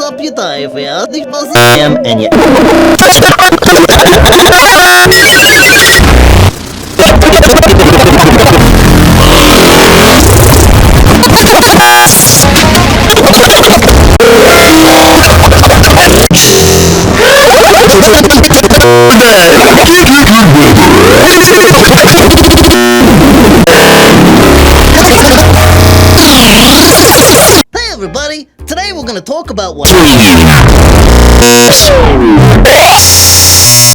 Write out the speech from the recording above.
up your tire for your ugly pussy and you. Hey everybody! Today we're gonna talk about what